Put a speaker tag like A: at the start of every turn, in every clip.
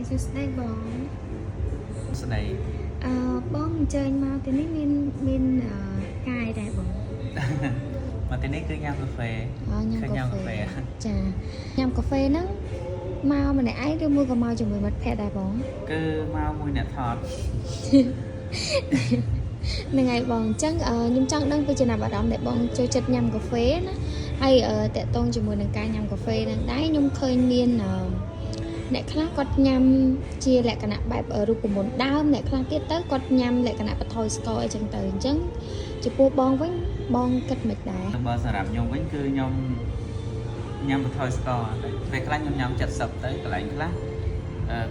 A: Tuesday bong
B: ស្ដី
A: bong chơi mau thì nó bên cài đại bong
B: មកទីនេះគឺញ៉ាំកាហ្វេ
A: nhâm
B: ឃើញញ៉ាំ
A: cà
B: កាហ្វេ
A: phê chà nhâm cà phê nó mau mà này ấy đưa mua cà mau cho người mất phe đại bong
B: គឺមកមួយអ្នកថត
A: này ngày bong chắc nhưng chắc đang bây giờ nào bảo đảm để bong chơi chất nhâm cà phê nó hay tệ tôn cho người đừng cài nhâm cà phê đang đáy nhung khơi miên nè khác có nhâm chia lại cả nạp bài ở rùa của một đau nè khác tiết tới có nhâm lại cả nạp thôi score chẳng từ chẳng chỉ mua bong với bong cất mệt đại
B: បើសម្រាប់ខ្ញុំវិញគឺខ្ញុំញ៉ាំបថយស្ករពេលខ្លះខ្ញុំញ៉ាំ70ទៅកន្លែងខ្លះ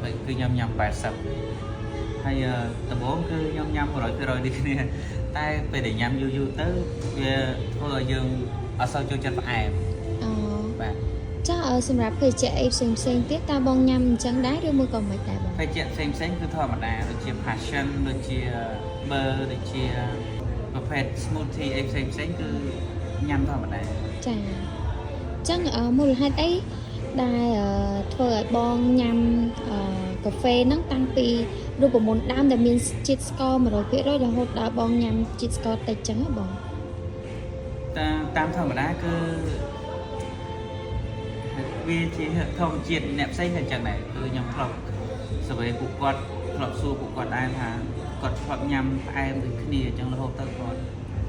B: គឺខ្ញុំញ៉ាំ80ហើយដំបូងគឺខ្ញុំញ៉ាំ 100% ដូចគ្នាតែពេលដែលញ៉ាំយូរទៅវាធ្វើឲ្យយើងអត់សូវចូលចិត្តផ្អែមបាទ
A: chắc ở xem rạp thì chị em xem tiếp ta bong nhâm chẳng đá đưa mua còn mệt đại bong
B: ភេសជ្ជៈផ្សេងៗគឺធម្មតាដូចជា passion ដូចជា burr ដូចជាប្រភេទ smoothie អីផ្សេងៗគឺញ៉ាំធម្មតា
A: chà chắc ở mua được hai ấy đài thôi ở bong nhâm cà phê nó tăng pi rùa của một đam để mình chít score mà rồi kia rồi là hộp đã bong nhâm chít score tay trắng ở bong
B: តាមធម្មតាគឺវាជាធម្មជាតិអ្នកផ្សេងតែចឹងដែរគឺខ្ញុំធ្លាប់សវេពួកគាត់ធ្លាប់សួរពួកគាត់ដែរថាគាត់ធ្លាប់ញ៉ាំផ្អែមដូចគ្នាអញ្ចឹងរហូតទៅគាត់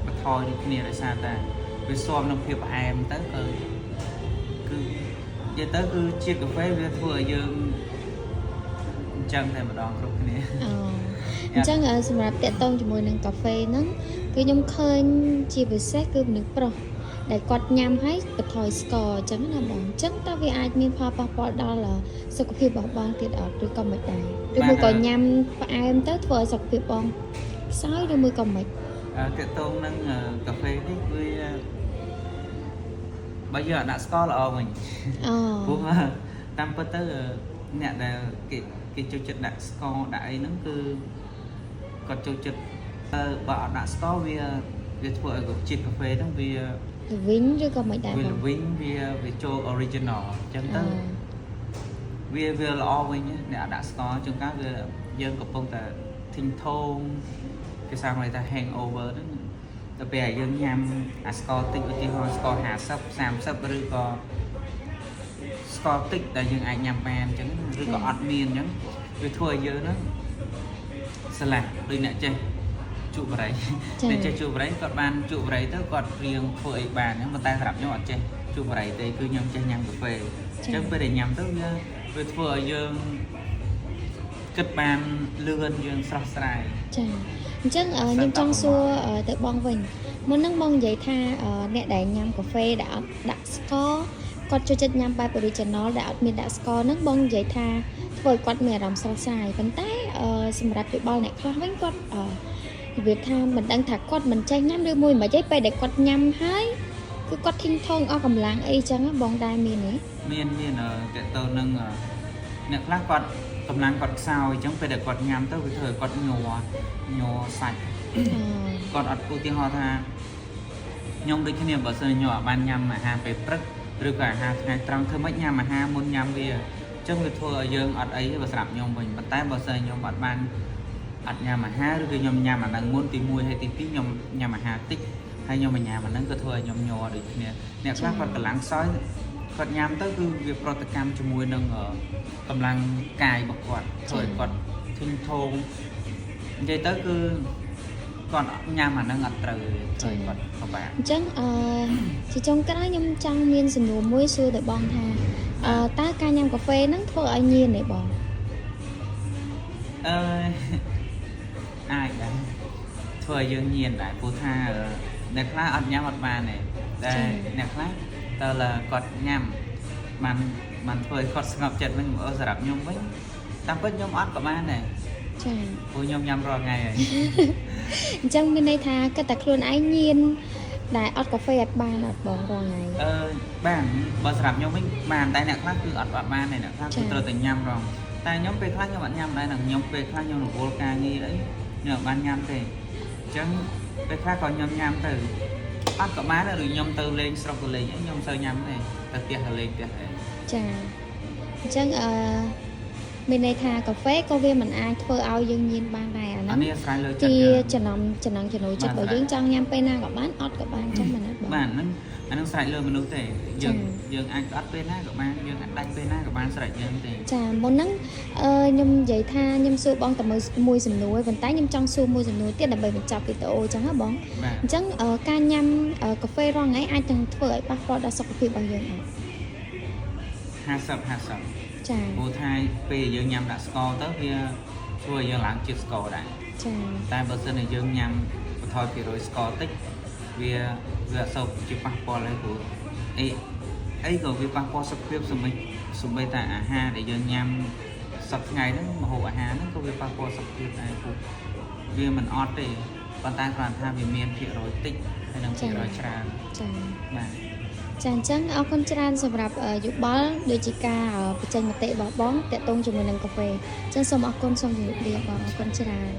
B: បន្ថយដូចគ្នាដោយសារតែវាស៊ាំនឹងភាពផ្អែមទៅគឺនិយាយទៅគឺជាតិកាហ្វេវាធ្វើឲ្យយើងអញ្ចឹងតែម្ដងគ្រប់គ្នា
A: chắc ở xem rạp tệ tôn cho mùi nâng cà phê nó cứ nhung khơi chia với xét cứ nước pro để quạt nhâm hết bật thổi score chẳng là bọn chắc ta vì ai miên pha bỏ đó là sao có khi bỏ bong thì ở đôi con mệt này đôi mùi còn nhâm và ai em tới vừa sọc phía bong sói đôi mùi còn mệt
B: តេតងនឹងកាហ្វេនេះវាបើយើងអត់ដាក់ស្ករល្អវិញព្រោះតាមពិតទៅអ្នកដែលគេចូលចិត្តដាក់ស្ករដាក់អីហ្នឹងគឺគាត់ចូលចិត្តបើអត់ដាក់ស្ករវាធ្វើឲ្យជាតិកាហ្វេហ្នឹងវា
A: vính rồi còn mệt đại
B: វា
A: bong
B: វិញវាចូល original អញ្ចឹងទៅវាល្អវិញអ្នកអត់ដាក់ស្ករជួនកាលវាយើងកំពុងតែធីងថងគេហៅថា hangover ហ្នឹងទៅពេលយើងញ៉ាំអាស្ករតិចឧទាហរណ៍ស្ករ50 30ឬក៏ស្ករតិចដែលយើងអាចញ៉ាំបានអញ្ចឹងឬក៏អត់មានអញ្ចឹងវាធ្វើឲ្យយើងហ្នឹងស្លាប់ដូចអ្នកចេះជក់បរិយអ្នកចេះជក់បរិយគាត់បានជក់បរិយទៅគាត់រៀងធ្វើអីបានអញ្ចឹងប៉ុន្តែសម្រាប់ខ្ញុំអត់ចេះជក់បរិយទេគឺខ្ញុំចេះញ៉ាំកាហ្វេអញ្ចឹងពេលដែលញ៉ាំទៅវាធ្វើឲ្យយើងគិតបានលឿនយើងស្រស់ស្រាយ
A: ចាអញ្ចឹងខ្ញុំចង់សួរទៅបងវិញមុននឹងបងនិយាយថាអ្នកដែលញ៉ាំកាហ្វេដែលអត់ដាក់ស្ករគាត់ចូលចិត្តញ៉ាំបែប original ដែលអត់មានដាក់ស្ករហ្នឹងបងនិយាយថាធ្វើឲ្យគាត់មានអារម្មណ៍ស្រស់ស្រាយប៉ុន្តែសម្រាប់ពីបលអ្នកខ្លះវិញគាត់និយាយថាមិនដឹងថាគាត់មិនចេះញ៉ាំឬមួយមិនអីពេលដែលគាត់ញ៉ាំហើយគឺគាត់ធីងថងអស់កម្លាំងអីចឹងបងដែរមានទេ
B: មានតើតើនឹងអ្នកខ្លះគាត់កម្លាំងគាត់ខ្សោយអញ្ចឹងពេលដែលគាត់ញ៉ាំទៅវាធ្វើឲ្យគាត់ញ័រសាច់គាត់អត់ឧទាហរណ៍ថាខ្ញុំដូចគ្នាបើសិនខ្ញុំអត់បានញ៉ាំអាហារពេលព្រឹកឬក៏អាហារថ្ងៃត្រង់ធ្វើម៉េចញ៉ាំអាហារមុនញ៉ាំវាអញ្ចឹងវាធ្វើឲ្យយើងអត់អីទេបើសម្រាប់ខ្ញុំវិញប៉ុន្តែបើសិនខ្ញុំអត់បានអត់ញ៉ាំអាហារឬក៏ខ្ញុំញ៉ាំអាហ្នឹងមុនទី1ហើយទី2ខ្ញុំញ៉ាំអាហារតិចហើយខ្ញុំញ៉ាំអាហ្នឹងក៏ធ្វើឲ្យខ្ញុំញ័រដូចគ្នាអ្នកខ្លះគាត់កម្លាំងខ្សោយគាត់ញ៉ាំទៅគឺវាប្រតិកម្មជាមួយនឹងកម្លាំងកាយរបស់គាត់ធ្វើឲ្យគាត់ធុញថងនិយាយទៅគឺគាត់ញ៉ាំអាហ្នឹងអត់ត្រូវទេធ្វើឲ្យគាត់ពិបាក
A: អញ្ចឹងជាចុងក្រោយខ្ញុំចង់មានសំណួរមួយសួរទៅបងថាតើការញ៉ាំកាហ្វេហ្នឹងធ្វើឲ្យញៀនទេបង
B: អាចដែរធ្វើឲ្យយើងញៀនដែរព្រោះថាអ្នកខ្លះអត់ញ៉ាំអត់បានទេតែអ្នកខ្លះតើគាត់ញ៉ាំបានធ្វើឲ្យគាត់ស្ងប់ចិត្តវិញសម្រាប់ខ្ញុំវិញតាមពិតខ្ញុំអត់ក៏បានដែរចាព្រោះខ្ញុំញ៉ាំរាល់ថ្ងៃហើយ
A: អញ្ចឹងមានន័យថាគិតតែខ្លួនឯងញៀនដែលអត់កាហ្វេអត់បានអត់បងរាល់ថ្ងៃ
B: បានបើសម្រាប់ខ្ញុំវិញបានតែអ្នកខ្លះគឺអត់បានទេអ្នកខ្លះគឺត្រូវតែញ៉ាំរងតែខ្ញុំពេលខ្លះខ្ញុំអត់ញ៉ាំដែរខ្ញុំពេលខ្លះខ្ញុំរវល់ការងារអីខ្ញុំអត់បានញ៉ាំទេអញ្ចឹងពេលខ្លះក៏ខ្ញុំញ៉ាំទៅអត់ក៏បានឬខ្ញុំទៅលេងស្រុកទៅលេងខ្ញុំមិនសូវញ៉ាំទេទៅផ្ទះទៅលេងផ្ទះទេ
A: ចាអញ្ចឹង មានន័យថាកាហ្វេក៏វាមិនអាចធ្វើឲ្យយើងញៀនបានដែរអា
B: អា
A: ហ្នឹង
B: នេះអាស្រ័យលើចិត្ត
A: ជា
B: យើង
A: ចំណង់ចំណូលចិត្តរបស់យើងចង់ញ៉ាំពេលណាក៏បានអត់ក៏បានចឹងមិនណាបង
B: បាទហ្នឹងអានឹងស្រេចលើមនុស្សទេយើង
A: ចា៎
B: យើងអាចអត់ពេលណាក៏បានយើងអាចដាច់ពេលណាក៏បានស្រេចយើងទេ
A: ចាមុនហ្នឹងខ្ញុំនិយាយថាខ្ញុំសួរបងតែមួយសំណួរប៉ុន្តែខ្ញុំចង់សួរមួយសំណួរទៀតដើម្បីបញ្ចប់វីដេអូចឹងណាបង
B: បាទ
A: អញ្ចឹងការញ៉ាំកាហ្វេរាល់ថ្ងៃអាចនឹងធ្វើឲ្យប៉ះពាល់ដល់សុខភាពរបស់យើងអត់
B: 50
A: ចា
B: ព្រោះថាពេលយើងញ៉ាំដាក់ស្ករទៅវាធ្វើឲ្យយើងឡើងជាតិស្ករដែរ
A: ចា
B: តែបើសិនជាយើងញ៉ាំបន្ថយពី100ស្ករតិចវាអត់សូវជាប៉ះពាល់ទេព្រោះអីក៏វាប៉ះពាល់សុខភាពសម្បីតែអាហារដែលយើងញ៉ាំសប្តាហ៍ថ្ងៃហ្នឹងម្ហូបអាហារហ្នឹងក៏វាប៉ះពាល់សុខភាពដែរព្រោះវាមិនអត់ទេប៉ុន្តែគ្រាន់ថាវាមានភាគរយតិចហើយនឹងភាគរយច្រើន
A: ចា
B: បាទ
A: ចាអញ្ចឹងអរគុណច្រើនសម្រាប់យោបល់ដូចជាការបញ្ចេញមតិរបស់បងតាក់ទងជាមួយនឹងកាហ្វេអញ្ចឹងសូមអរគុណសូមជម្រាបលាបងអរគុណច្រើន